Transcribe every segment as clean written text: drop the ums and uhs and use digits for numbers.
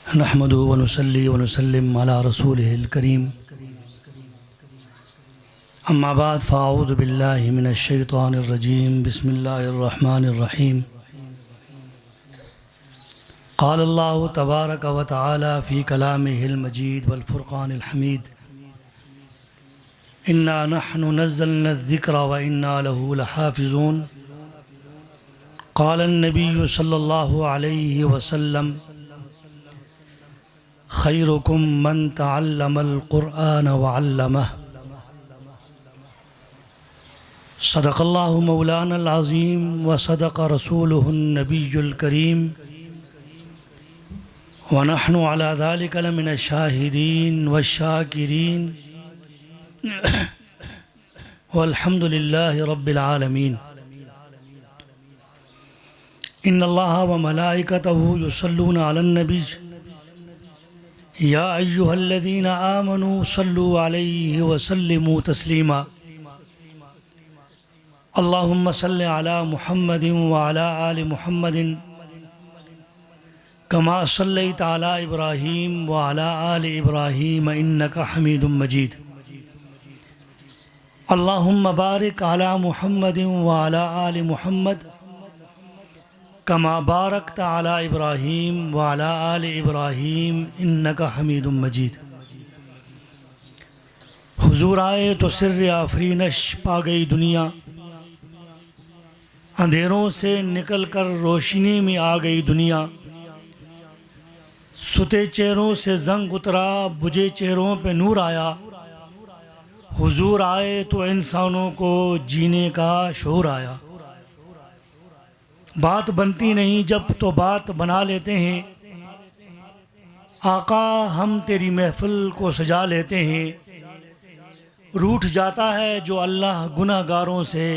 नहमदुहु व नुसल्ली व नुसल्लिम अला रसूलिहिल करीम। अम्मा बाद फ़अऊज़ु बिल्लाहि मिनश शैतानिर रजीम। बिस्मिल्लाहिर रहमानिर रहीम। क़ाल अल्लाहु तबारक व तआला फ़ी कलामिहिल मजीद वल फ़ुरक़ानिल हमीद। इन्ना नहनु नज़्ज़लना ज़िक्रा व इन्ना लहू लहाफ़िज़ून। क़ाल अन्नबिय्यु सल्लल्लाहु अलैहि वसल्लम खैरुकुम मन तअल्लमल क़ुरआन व अल्लमह। सदक़ल्लाहु मौलानल अज़ीम व सदक़ रसूलुहुन नबियुल करीम व नहनु अला ज़ालिका लमिनश शाहिदीन वश्शाकिरीन वल्हम्दुलिल्लाहि रब्बिल आलमीन। इन्नल्लाहा व मलाइकतहु युसल्लूना अलन नबी या अय्युहल्लज़ीना आमनू सल्लू अलैहि व सल्लिमू तस्लीमा। अल्लाहुम्मा सल्लि अला मुहम्मदिन व अला आलि मुहम्मदिन कमा सल्लैता अला इब्राहीम व अला आलि इब्राहीम इन्नका हमीदुम मजीद। अल्लाहुम्मा बारिक अला मुहम्मदिन व अला आलि मुहम्मद कमा बारकता अला इब्राहीम व अला आलि इब्राहीम इन्नका हमीदुम मजीद। हुजूर आए तो सिर्र आफरीनश पा गई दुनिया, अंधेरों से निकल कर रोशनी में आ गई दुनिया। सुते चेहरों से जंग उतरा, बुझे चेहरों पे नूर आया। हुजूर आए तो इंसानों को जीने का शऊर आया। बात बनती नहीं जब तो बात बना लेते हैं, आका हम तेरी महफिल को सजा लेते हैं। रूठ जाता है जो अल्लाह गुनहगारों से,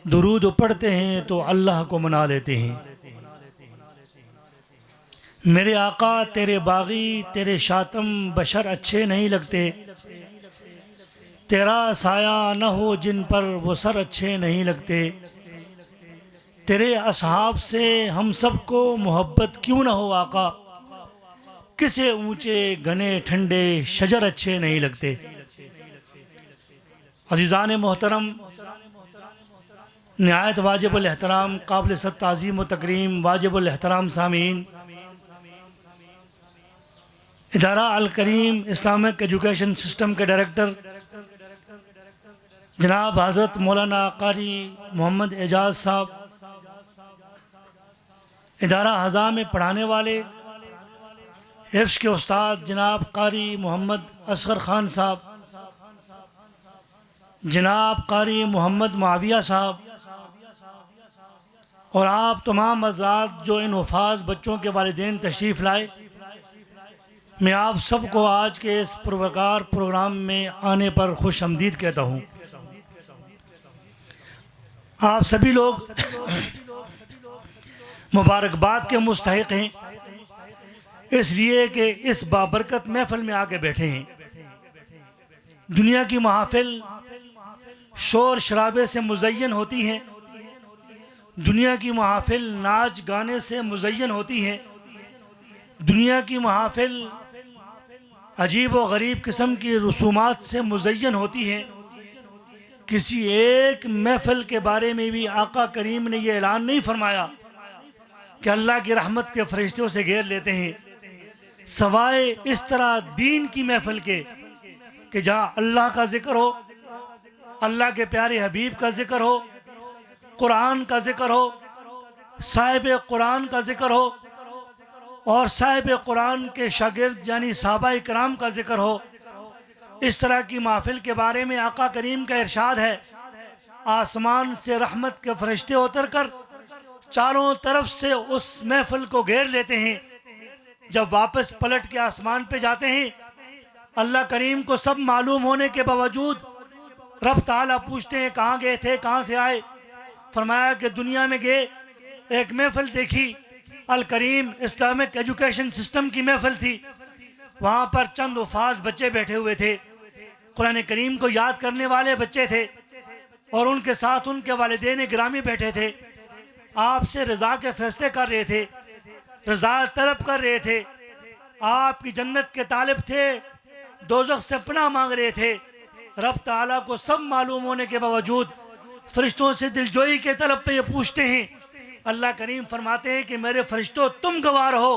दुरूद पढ़ते हैं तो अल्लाह को मना लेते हैं। मेरे आका तेरे बागी तेरे शातम बशर अच्छे नहीं लगते, तेरा साया न हो जिन पर वो सर अच्छे नहीं लगते। तेरे असहाब से हम सबको मोहब्बत क्यों न हो आका, किसे ऊंचे घने ठंडे शजर अच्छे नहीं लगते। अज़ीज़ान मोहतरम, निहायत वाजिबुल एहतराम काबिल सत ताज़ीम व तकरीम वाजिबुल एहतराम सामीन, इदारा अल करीम इस्लामिक एजुकेशन सिस्टम के डायरेक्टर जनाब हज़रत मौलाना कारी मोहम्मद एजाज साहब, इदारा हज़ा में पढ़ाने वाले हिफ्ज़ के उस्ताद जनाब कारी मोहम्मद असगर ख़ान साहब, जनाब कारी मोहम्मद मुआविया साहब और आप तमाम हज़रात जो इन वफ़ाज़ बच्चों के वालिदैन तशरीफ़ लाए, मैं आप सबको आज के इस पुरवकार प्रोग्राम में आने पर खुश आमदीद कहता हूँ। आप सभी लोग मुबारकबाद के मुस्तहिक हैं, इसलिए कि इस बाबरकत महफिल में आके बैठे हैं। दुनिया की महफिल शोर शराबे से मुज़य्यन होती हैं, दुनिया की महफिल नाच गाने से मुज़य्यन होती है, दुनिया की महफिल अजीब व गरीब किस्म की रसूमात से मुज़य्यन होती है। किसी एक महफिल के बारे में भी आका करीम ने यह ऐलान नहीं फरमाया कि अल्लाह की रहमत के फरिश्तों से घेर लेते हैं, सवाए इस तरह दीन की महफिल के कि जहाँ अल्लाह का जिक्र हो, अल्लाह के प्यारे हबीब का जिक्र हो, कुरान का जिक्र हो, साहिब कुरान का जिक्र हो और साहिब कुरान के शागिर्द यानी सहाबा इकराम का जिक्र हो। इस तरह की महफिल के बारे में आका करीम का इरशाद है, आसमान से रहमत के फरिश्ते उतर कर चारों तरफ से उस महफिल को घेर लेते हैं। जब वापस पलट के आसमान पे जाते हैं, अल्लाह करीम को सब मालूम होने के बावजूद रब ताला पूछते हैं कहाँ गए थे, कहाँ से आए। फरमाया कि दुनिया में गए, एक महफिल देखी, अल करीम इस्लामिक एजुकेशन सिस्टम की महफिल थी। वहाँ पर चंद वफाज बच्चे बैठे हुए थे, कुरान करीम को याद करने वाले बच्चे थे और उनके साथ उनके वालिदैन गिरामी बैठे थे। आपसे रज़ा के फैसले कर रहे थे, रज़ा तलब कर रहे थे। आपकी जन्नत के तालिब थे, दोज़ख से पनाह मांग रहे थे। रब ताला को सब मालूम होने के बावजूद फरिश्तों से दिलजोई के तलब पे ये पूछते हैं। अल्लाह करीम फरमाते हैं कि मेरे फरिश्तों तुम गवाह हो,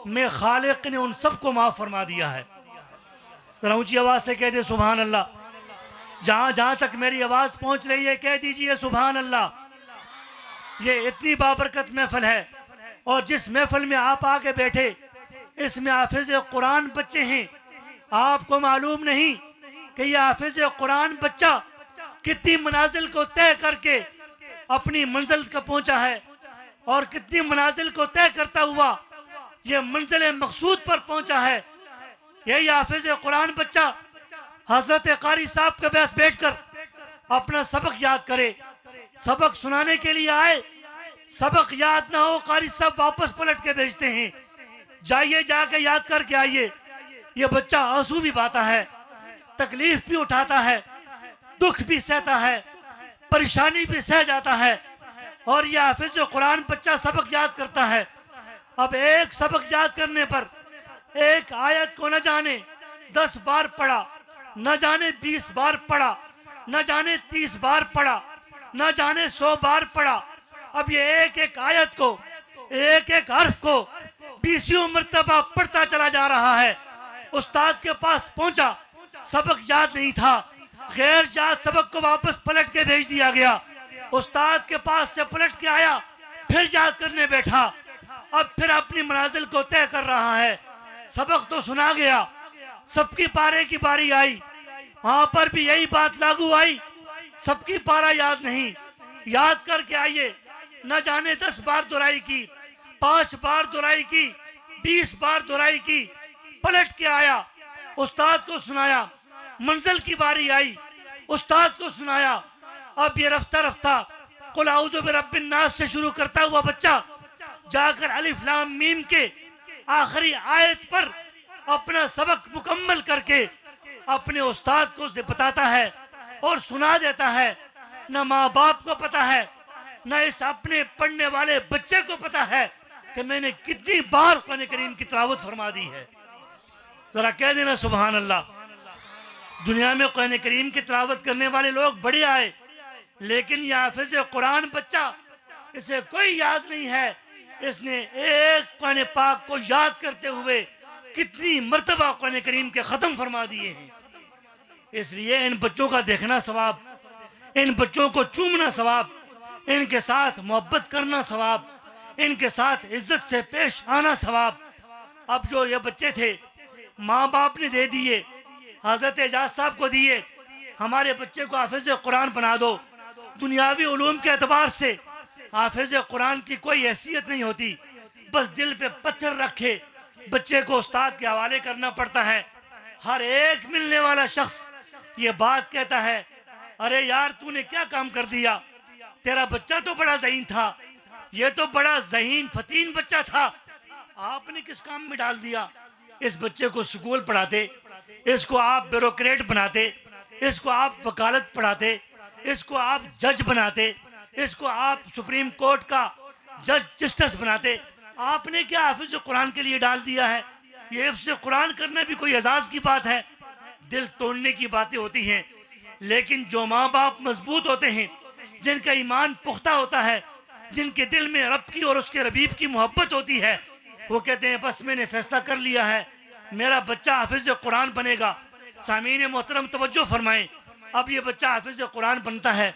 मैं खालिक ने उन सबको माफ़ फरमा दिया है। जरा ऊंची आवाज़ से कह दे सुभान अल्लाह। जहाँ जहाँ तक मेरी आवाज़ पहुँच रही है कह दीजिए सुभान अल्लाह। ये इतनी बाबरकत महफिल है, और जिस महफिल में आप आके बैठे इसमें हाफिज कुरान बच्चे हैं। आपको मालूम नहीं कि यह हाफिज कुरान बच्चा कितनी मनाजिल को तय करके अपनी मंजिल का पहुंचा है, और कितनी मनाजिल को तय करता हुआ यह मंजिल मकसूद पर पहुंचा है। यही हाफिज कुरान बच्चा हजरत कारी साहब के पास बैठकर अपना सबक याद करे। सबक सुनाने के लिए आए, सबक याद ना हो, कारी साहब वापस पलट के भेजते हैं, जाइए जाके याद करके आइए। ये बच्चा आंसू भी बहाता है, तकलीफ भी उठाता है, दुख भी सहता है, परेशानी भी सह जाता है, और यह हाफिज कुरान बच्चा सबक याद करता है। अब एक सबक याद करने पर एक आयत को न जाने 10 बार पढ़ा, न जाने 20 बार पढ़ा, न जाने 30 बार पढ़ा, न जाने 100 बार पढ़ा। अब ये एक एक आयत को, एक एक हर्फ को 20 मरतबा पढ़ता चला जा रहा है। उस्ताद के पास पहुंचा, सबक याद नहीं था, गैर याद सबक को वापस पलट के भेज दिया गया। उस्ताद के पास से पलट के आया, फिर याद करने बैठा, अब फिर अपनी मनाजिल को तय कर रहा है। सबक तो सुना गया, सबकी पारे की बारी आई, वहां पर भी यही बात लागू आई, सबकी पारा याद नहीं। याद करके आइए, न जाने 10 बार दुराई की, 5 बार दुराई की, 20 बार दुराई की, पलट के आया, उस्ताद को सुनाया, मंजिल की बारी आई, उस्ताद को सुनाया। अब ये रफ्ता रफ्ता कुल औज़ु बिरब्बिन नास से शुरू करता हुआ बच्चा जाकर अलिफ लाम मीम के आखिरी आयत पर अपना सबक मुकम्मल करके अपने उस्ताद को बताता है और सुना देता है। न माँ बाप को पता है, न इस अपने पढ़ने वाले बच्चे को पता है कि मैंने कितनी बार कुरान करीम की तिलावत फरमा दी है। जरा कह देना सुभान अल्लाह। दुनिया में कुरान करीम की तिलावत करने वाले लोग बड़े आए, लेकिन यह हाफिज कुरान बच्चा, इसे कोई याद नहीं है। इसने एक कुरान पाक को याद करते हुए कितनी मर्तबा कुरान करीम के खत्म फरमा दिए हैं। इसलिए इन बच्चों का देखना सवाब, इन बच्चों को चूमना सवाब, इनके साथ मोहब्बत करना सवाब, इनके साथ इज्जत से पेश आना सवाब। अब जो ये बच्चे थे माँ बाप ने दे दिए, हजरत एजाज साहब को दिए, हमारे बच्चे को हाफिज कुरान बना दो। दुनियावी उलूम के एतबार से हाफिज कुरान की कोई हैसियत नहीं होती, बस दिल पे पत्थर रखे बच्चे को उस्ताद के हवाले करना पड़ता है। हर एक मिलने वाला शख्स ये बात कहता है, अरे यार तूने क्या काम कर दिया, तेरा बच्चा तो बड़ा ज़हीन था, ये तो बड़ा ज़हीन फतीन बच्चा था, आपने किस काम में डाल दिया। इस बच्चे को स्कूल पढ़ाते, इसको आप ब्यूरोक्रेट बनाते, इसको आप वकालत पढ़ाते, इसको आप जज बनाते, इसको आप सुप्रीम कोर्ट का जज जस्टिस बनाते। आपने क्या हाफिज कुरान के लिए डाल दिया है। ये हिफ्ज़ कुरान करना भी कोई एजाज की बात है, दिल तोड़ने की बातें होती हैं। लेकिन जो माँ बाप मजबूत होते हैं, जिनका ईमान पुख्ता होता है, जिनके दिल में रब की और उसके रबीब की मोहब्बत होती है, वो कहते हैं बस मैंने फैसला कर लिया है, मेरा बच्चा हाफिज कुरान बनेगा। सामीन मोहतरम तवज्जो फरमाएं, अब ये बच्चा हाफिज कुरान बनता है।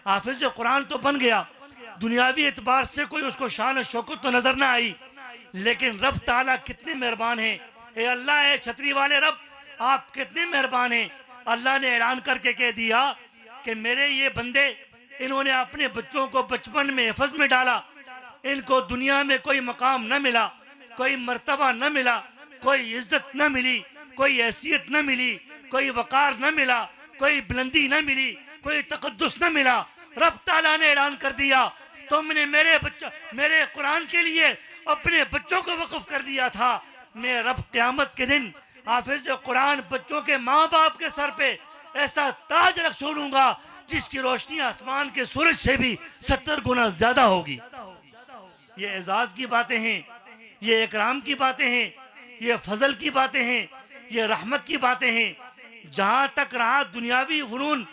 हाफिज कुरान तो बन गया, दुनियावी एतबार से कोई उसको शान शौकत तो नजर ना आई, लेकिन रब ताला कितने मेहरबान हैं। ए अल्लाह है छतरी वाले रब, आप कितने मेहरबान हैं। अल्लाह ने ऐलान करके कह दिया कि मेरे ये बंदे, इन्होंने अपने बच्चों को बचपन में हिफ्ज़ में डाला, इनको दुनिया में कोई मकाम न मिला, कोई मर्तबा न मिला, कोई इज्जत न मिली, कोई हैसियत न मिली, कोई वकार न मिला, कोई बुलंदी न मिली, कोई तकद्दुस न मिला। रब ताला ने ऐलान कर दिया, तुमने मेरे कुरान के लिए अपने बच्चों को वक़्फ़ कर दिया था। मैं रब क़यामत के दिन हाफिज कुरान बच्चों के माँ बाप के सर पे ऐसा ताज रख छोड़ूंगा जिसकी रोशनी आसमान के सूरज से भी 70 गुना ज्यादा होगी। ये एजाज की बातें हैं, ये इकराम की बातें हैं, ये फजल की बातें हैं, ये रहमत की बातें हैं। जहां तक रहा दुनियावी फनून,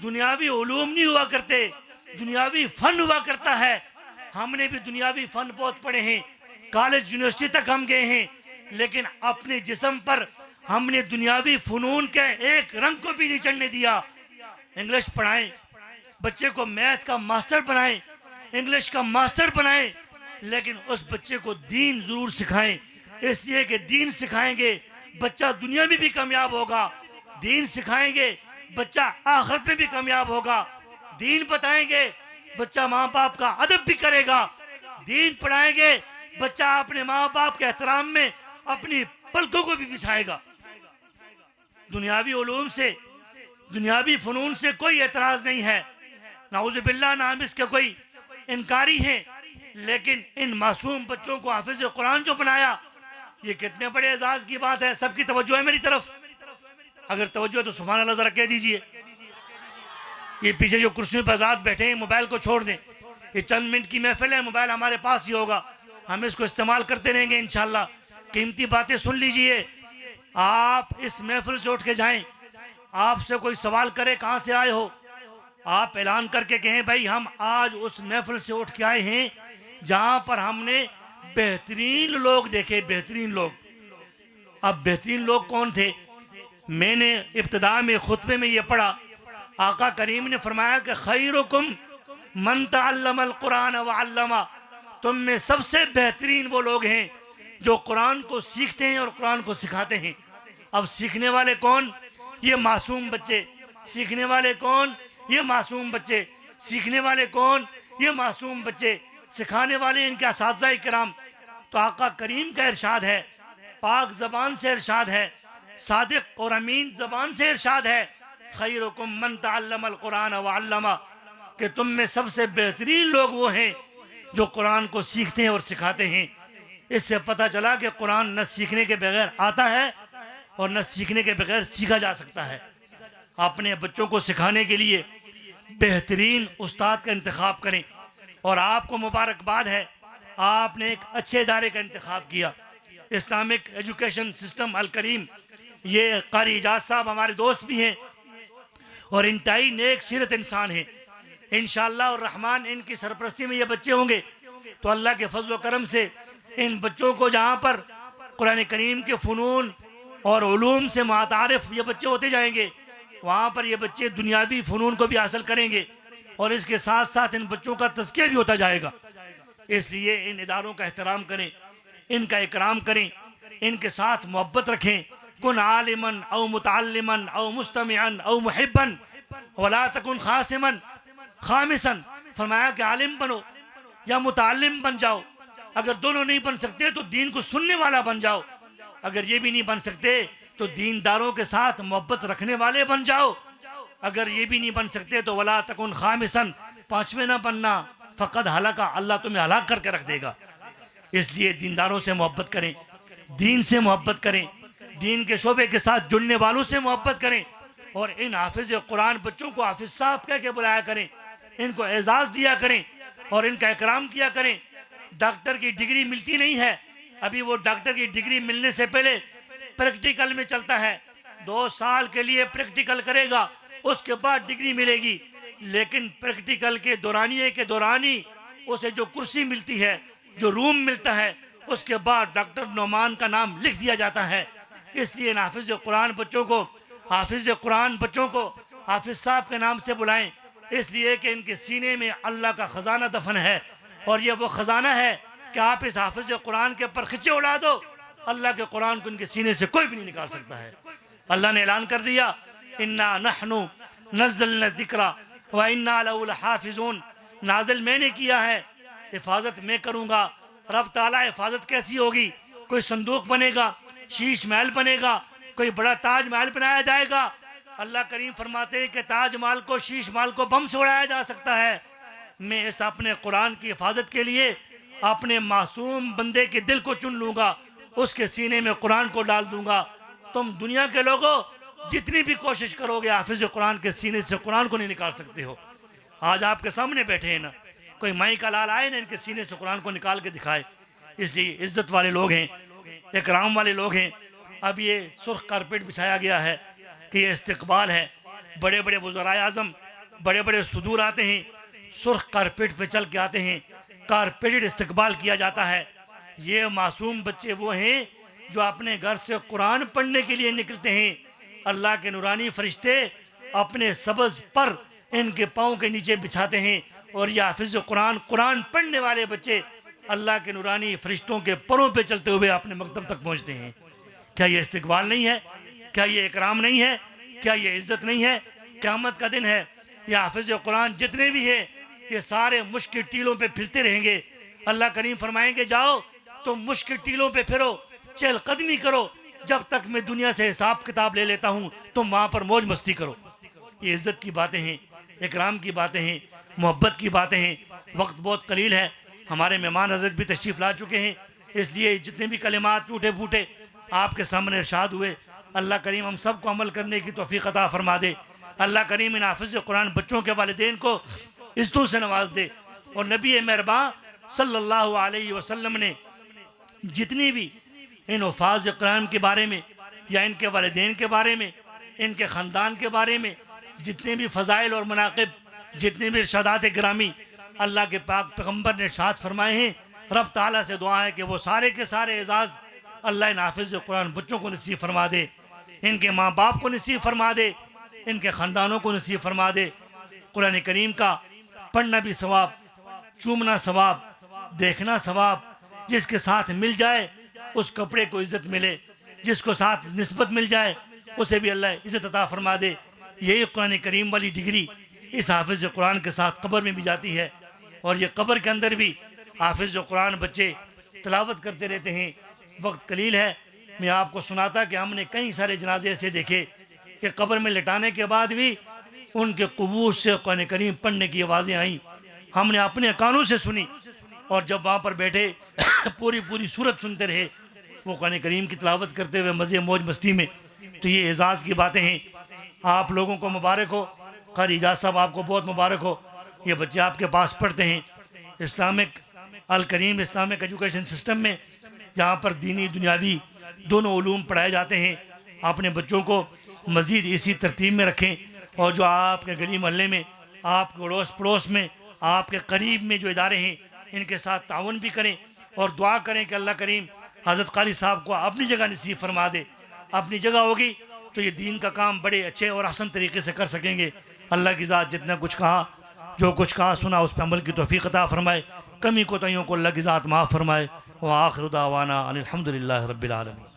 दुनियावी उलूम नहीं हुआ करते, दुनियावी फन हुआ करता है। हमने भी दुनियावी फन बहुत पढ़े हैं, कॉलेज यूनिवर्सिटी तक हम गए हैं, लेकिन अपने जिस्म पर हमने दुनियावी फनून के एक रंग को भी नहीं चढ़ने दिया। इंग्लिश पढ़ाएं, बच्चे को मैथ का मास्टर बनाएं, इंग्लिश का मास्टर बनाएं, लेकिन उस बच्चे को दीन जरूर सिखाएं। इसलिए कि दीन सिखाएंगे बच्चा दुनिया में भी कामयाब होगा, दीन सिखाएंगे बच्चा आखिरत में भी कामयाब होगा, दीन बताएंगे बच्चा माँ बाप का अदब भी करेगा, दीन पढ़ाएंगे बच्चा अपने माँ बाप के एहतराम में अपनी पलकों को भी बिछाएगा। दुनियावी उलूम से, दुनियावी फनून से कोई एतराज नहीं है, नाउज़ुबिल्लाह ना हम इसके कोई इनकारी हैं, लेकिन इन मासूम बच्चों को हाफिज कुरान जो बनाया, ये कितने बड़े एजाज की बात है। सबकी तवज्जो है मेरी तरफ, अगर तवज्जो है तो सुभान अल्लाह जरा कह दीजिए। ये पीछे जो कुर्सियों पर आजाद बैठे हैं, मोबाइल को छोड़ दें, ये चंद मिनट की महफिल है, मोबाइल हमारे पास ही होगा, हम इसको इस्तेमाल करते रहेंगे इंशाल्लाह। कीमती बातें सुन लीजिए। आप इस महफिल से उठ के जाएं, आपसे कोई सवाल करे कहाँ से आए हो, आप ऐलान करके कहें भाई हम आज उस महफिल से उठ के आए हैं जहां पर हमने बेहतरीन लोग देखे, बेहतरीन लोग। अब बेहतरीन लोग कौन थे? मैंने इब्तिदा में खुतबे में ये पढ़ा, आका करीम ने फरमाया कि खैरुकुम मन तअल्लमल कुरान व अल्लमा, तुम में सबसे बेहतरीन वो लोग हैं जो कुरान को सीखते हैं और कुरान को सिखाते हैं। अब सीखने वाले कौन? ये मासूम बच्चे। सीखने वाले कौन? ये मासूम बच्चे। सीखने वाले कौन? ये मासूम बच्चे। सिखाने वाले इनके असातिज़ा किराम। तो आका करीम का इरशाद है, पाक जबान से इरशाद है, सादिक और अमीन जबान से इरशाद है, खैरुकुम मन तअल्लमल कुरान व अल्लमा, कि तुम में सबसे बेहतरीन लोग वो हैं जो कुरान को सीखते हैं और सिखाते हैं। इससे पता चला कि कुरान न सीखने के बगैर आता है और न सीखने के बगैर सीखा जा सकता है। अपने बच्चों को सिखाने के लिए बेहतरीन उस्ताद का इंतखाब करें। और आपको मुबारकबाद है, आपने एक अच्छे इदारे का इंतखाब किया, इस्लामिक एजुकेशन सिस्टम अल करीम। ये कारी इजाज साहब हमारे दोस्त भी हैं और इंतहाई नेक सीरत इंसान हैं। इंशाअल्लाह और रहमान इनकी सरपरस्ती में ये बच्चे होंगे तो अल्लाह के फजल व करम से इन बच्चों को जहाँ पर कुरान करीम के फ़नून और उलूम से मुतारिफ ये बच्चे होते जाएंगे, वहाँ पर ये बच्चे दुनियावी फ़नून को भी हासिल करेंगे और इसके साथ साथ इन बच्चों का तज़किया भी होता जाएगा। इसलिए इन इदारों का एहतराम करें, इनका इकराम करें, इनके साथ मोहब्बत रखें। कुन आलिमन औ मुतअल्लिमन औ मुस्तमिअन औ मुहिब्बन वला तकुन खासिमन खामिसन। फरमाया कि आलिम बनो या मुतअल्लिम बन जाओ। अगर दोनों नहीं बन सकते तो दीन को सुनने वाला बन जाओ। अगर ये भी नहीं बन सकते तो दीनदारों के साथ मोहब्बत रखने वाले बन जाओ। अगर ये भी नहीं बन सकते तो वला तकुन खामिसन, पांचवें ना बनना, फ़क़द हलाका, अल्लाह तुम्हें हलाक करके रख देगा। इसलिए दीनदारों से मोहब्बत करें, दीन से मोहब्बत करें, दीन के शोबे के साथ जुड़ने वालों से मोहब्बत करें और इन हाफिज कुरान बच्चों को हाफिज साहब कह के बुलाया करें, इनको एजाज़ दिया करें और इनका इकराम किया करें। डॉक्टर की डिग्री मिलती नहीं है, अभी वो डॉक्टर की डिग्री मिलने से पहले प्रैक्टिकल में चलता है। 2 साल के लिए प्रैक्टिकल करेगा, उसके बाद डिग्री मिलेगी। लेकिन प्रैक्टिकल के दौरानिए के दौरानी उसे जो कुर्सी मिलती है, जो रूम मिलता है, उसके बाद डॉक्टर नोमान का नाम लिख दिया जाता है। इसलिए हाफिज कुरान बच्चों को, हाफिज कुरान बच्चों को हाफिज साहब के नाम से बुलाएं, इसलिए कि इनके सीने में अल्लाह का ख़जाना दफन है और ये वो ख़जाना है कि आप इस हाफिज कुरान के ऊपर खिंचे उड़ा दो, अल्लाह के कुरान को इनके सीने से कोई भी नहीं निकाल सकता है। अल्लाह ने ऐलान कर दिया, इन्ना नहनु नज़्ज़लना ज़िक्रा व इन्ना लहु लहाफ़िज़ून, नाज़िल मैंने किया है, हिफाजत मैं करूँगा। रब ताला हिफाजत कैसी होगी? कोई संदूक बनेगा, शीश महल बनेगा, कोई बड़ा ताज महल बनाया जाएगा। अल्लाह करीम फरमाते हैं कि ताज महल को, शीश महल को बम से उड़ाया जा सकता है। मैं इस अपने कुरान की हिफाजत के लिए अपने मासूम बंदे के दिल को चुन लूँगा, उसके सीने में कुरान को डाल दूँगा। तुम दुनिया के लोगों जितनी भी कोशिश करोगे हाफिज कुरान के सीने से कुरान को नहीं निकाल सकते हो। आज आपके सामने बैठे हैं ना, कोई माई का लाल आए ना इनके सीने से कुरान को निकाल के दिखाए। इसलिए इज्जत वाले लोग हैं, इकराम वाले लोग हैं। अब ये सुर्ख कारपेट बिछाया गया है कि ये इस्तकबाल है। बड़े बड़े वज़राए आज़म, बड़े बड़े सदूर आते हैं, सुर्ख कारपेट पे चल के आते हैं, कारपेटेड इस्तकबाल किया जाता है। ये मासूम बच्चे वो हैं जो अपने घर से कुरान पढ़ने के लिए निकलते हैं। अल्लाह के नूरानी फरिश्ते अपने सब्ज़ पर इनके पाँव के नीचे बिछाते हैं और ये हाफिज़ कुरान, कुरान पढ़ने वाले बच्चे अल्लाह के नूरानी फरिश्तों के परों पे चलते हुए अपने मकतब तक पहुँचते हैं। क्या ये इस्तकबाल नहीं है? क्या ये इकराम नहीं है? क्या ये इज़्ज़त नहीं है? क़यामत का दिन है, ये हाफिज़ कुरान जितने भी है ये सारे मुश्किल टीलों पे फिरते रहेंगे। अल्लाह करीम फरमाएंगे जाओ तुम मुश्किल टीलों पे फिरो, चहलकदमी करो, जब तक मैं दुनिया से हिसाब किताब ले लेता हूँ तुम वहाँ पर मौज मस्ती करो। ये इज़्ज़त की बातें हैं, इकराम की बातें हैं, मोहब्बत की बातें हैं। वक्त बहुत कलील है, हमारे मेहमान हज़रत भी तशरीफ़ ला चुके हैं, इसलिए जितने भी कलिमात टूटे फूटे आपके सामने इरशाद हुए, अल्लाह करीम हम सब को अमल करने की तौफ़ीक़ अता फरमा दे। अल्लाह करीम इन हाफिज़ कुरान बच्चों के वालिदैन को इज़्ज़तों से नवाज दे। और नबी मेहरबान सल्लल्लाहु अलैहि वसल्लम ने जितनी भी इन हफ़ाज़ कुरान के बारे में या इनके वालिदैन के बारे में, इनके ख़ानदान के बारे में जितने भी फ़ज़ाइल और मनाक़िब, जितने भी इरशादात गिरामी अल्लाह के पाक पैगम्बर ने इरशाद फरमाए हैं, रब ताला से दुआ है कि वो सारे के सारे एजाज़ अल्लाह इन हाफिज़ कुरान बच्चों को नसीब फरमा दे, इनके माँ बाप को नसीब फरमा दे, इनके ख़ानदानों को नसीब फरमा दे। कुरान करीम का पढ़ना भी सवाब, चूमना सवाब, देखना सवाब, जिसके साथ मिल जाए उस कपड़े को इज़्ज़त मिले, जिसको साथ निस्बत मिल जाए उसे भी अल्लाह इज़्ज़त अता फरमा दे। यही कुरान करीम वाली डिग्री इस हाफिज़ कुरान के साथ कब्र में भी जाती है। और ये कब्र के अंदर भी हाफिज़ कुरान बच्चे तिलावत करते रहते हैं। वक्त कलील है, मैं आपको सुनाता कि हमने कई सारे जनाजे ऐसे देखे कि कब्र में लिटाने के बाद भी उनके कबूर से कुरान करीम पढ़ने की आवाज़ें आईं, हमने अपने कानों से सुनी। और जब वहाँ पर बैठे पूरी पूरी सूरत सुनते रहे वो कुरान करीम की तिलावत करते हुए मज़े मौज मस्ती में। तो ये एजाज़ की बातें हैं। आप लोगों को मुबारक हो, क़ारी इजाज़ साहब आपको बहुत मुबारक हो, ये बच्चे आपके पास पढ़ते हैं इस्लामिक अल करीम इस्लामिक एजुकेशन सिस्टम में, जहाँ पर दीनी दुनियावी दोनों उलूम पढ़ाए जाते हैं। अपने बच्चों को मज़ीद इसी तरतीब में रखें और जो आपके गली मोहल्ले में, आपके अड़ोस पड़ोस में, आपके करीब में जो इदारे हैं इनके साथ ताउन भी करें और दुआ करें कि अल्लाह करीम हज़रत क़ारी साहब को अपनी जगह नसीब फरमा दे। अपनी जगह होगी तो ये दीन का काम बड़े अच्छे और हसन तरीके से कर सकेंगे। अल्लाह की ज़ात जितना कुछ कहा, जो कुछ कहा सुना, उस पर अमल की तौफ़ीक़ अता फरमाए, कमी कोताहियों को अल्लाह की ज़ात माफ़ फरमाए। व आखिर दावाना अनिल हम्दुलिल्लाहि रब्बिल आलमीन।